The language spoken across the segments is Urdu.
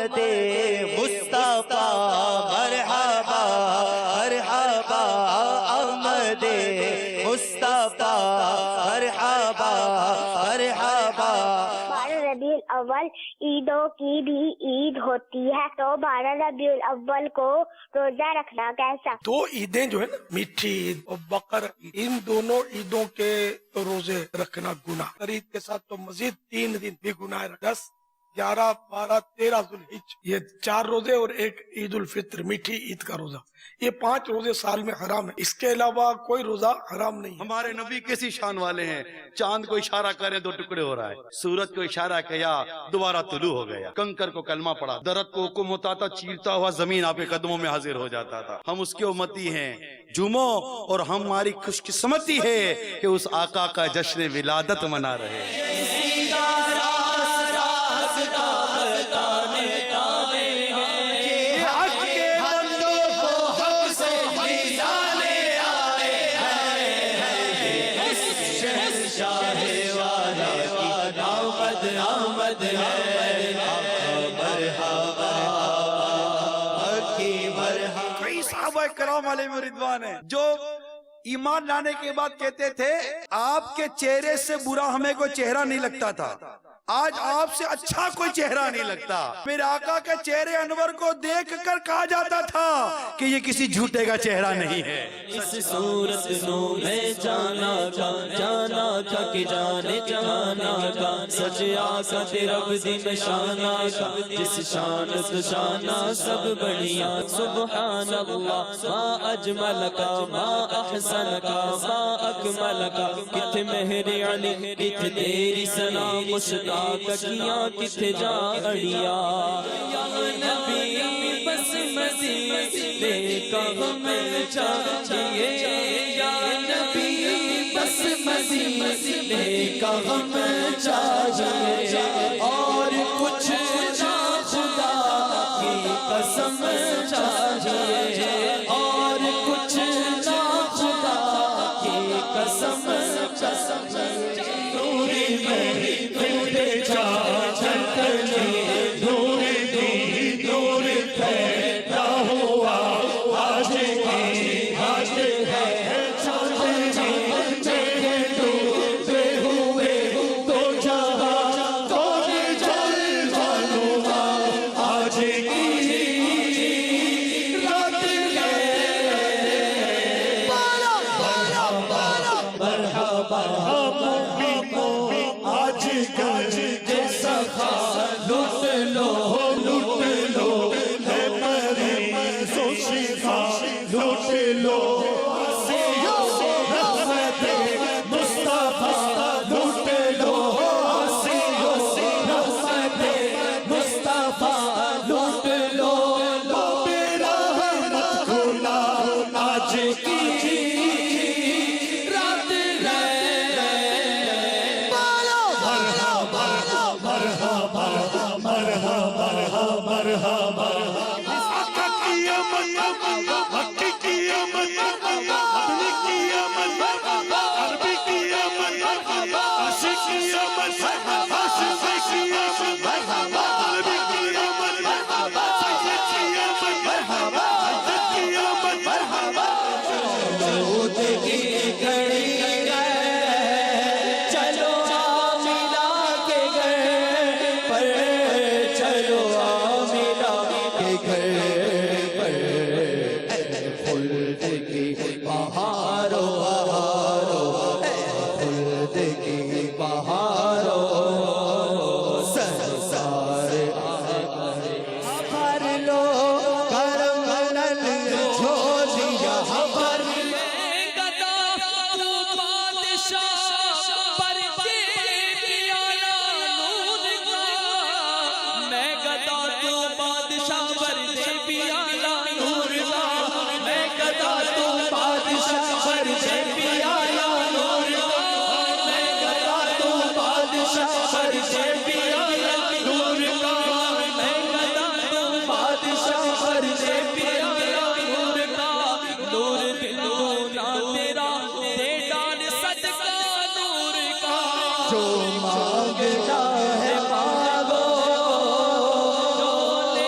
آمد مصطفیٰ مرحبا مرحبا آمد مصطفیٰ مرحبا مرحبا۔ 12 ربیع الاول عیدوں کی بھی عید ہوتی ہے، تو 12 ربیع الاول کو روزہ رکھنا کیسا؟ 2 عیدیں جو ہے نا، میٹھی عید اور بقر عید، ان دونوں عیدوں کے روزے رکھنا گناہ، عید کے ساتھ تو مزید 3 دن بھی گناہ، 10 11 12 13 ذوالحج، یہ 4 روزے اور ایک عید الفطر میٹھی عید کا روزہ، یہ 5 روزے سال میں حرام ہے، اس کے علاوہ کوئی روزہ حرام نہیں ہے۔ ہمارے نبی کیسی شان والے ہیں، چاند کو اشارہ کرے 2 ٹکڑے ہو رہا ہے، سورج کو اشارہ کیا دوبارہ طلوع ہو گیا، کنکر کو کلمہ پڑھا، درخت کو حکم ہوتا تھا چیرتا ہوا زمین آپ کے قدموں میں حاضر ہو جاتا تھا۔ ہم اس کے امتی ہیں جمعہ، اور ہماری خوش قسمتی ہے کہ اس آقا کا جشن ولادت منا رہے ہیں۔ کئی صحابہ کرام علیہ رضوان ہیں جو ایمان لانے کے بعد کہتے تھے آپ کے چہرے سے برا ہمیں کوئی چہرہ نہیں لگتا تھا، آج آپ سے اچھا کوئی چہرہ نہیں لگتا۔ میرے آقا کے چہرے انور کو دیکھ کر کہا جاتا تھا کہ یہ کسی جھوٹے کا چہرہ نہیں ہے۔ اس صورت نو میں جانا کا کہ جانے جانا کا، سچ آقا تیرا دن شانہ کا، جس شان سے شانہ سب بڑھیا، سبحان اللہ ما اجمل کا ما احسن کا ما اکمل کا، کت مہر علی کت تیری ثنا مشتاق کیا کت جا اڑیا، یا نبی بس مزید کا ہمیں چاہیے، یا نبی بس مزید کا ہمیں چاہیے، اور کچھ نہ خدا کی قسم چاہیے، اور کچھ نہ خدا کی قسم چاہیے، نوری میں جو مانگتا ہے مانگو، جو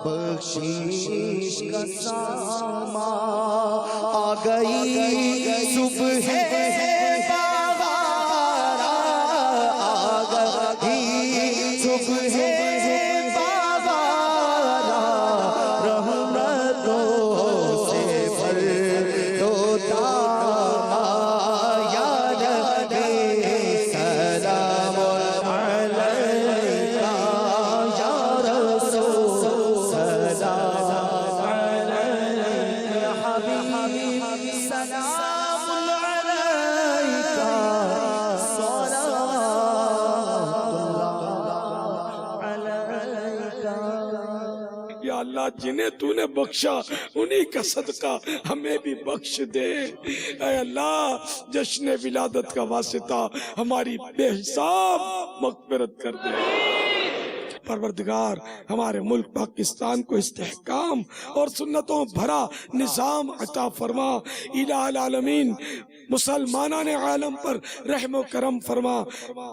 بخشش کا ساما آ گئی صبح بہارا آ گئی صبح بہارا رحمتوں سے بھر ہوتا یا نبی سلام علیکہ یا رسول سلام علیکہ یا حبیب سلام علیکہ صلوات اللہ علیکہ. یا اللہ جنہیں تو نے بخشا انہی کا صدقہ ہمیں بھی بخش دے. اے اللہ جشن ولادت کا واسطہ ہماری بے حساب مغفرت کر دے. پروردگار ہمارے ملک پاکستان کو استحکام اور سنتوں بھرا نظام عطا فرما. الہ العالمین مسلمانان عالم پر رحم و کرم فرما.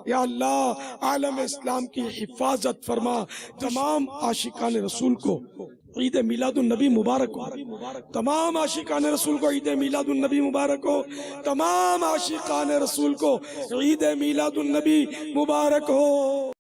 یا اللہ عالم اسلام کی حفاظت فرما. تمام عاشقان رسول کو عید میلاد النبی مبارک ہو. تمام عاشقان رسول کو عید میلاد النبی مبارک ہو. تمام عاشقان رسول کو عید میلاد النبی مبارک ہو.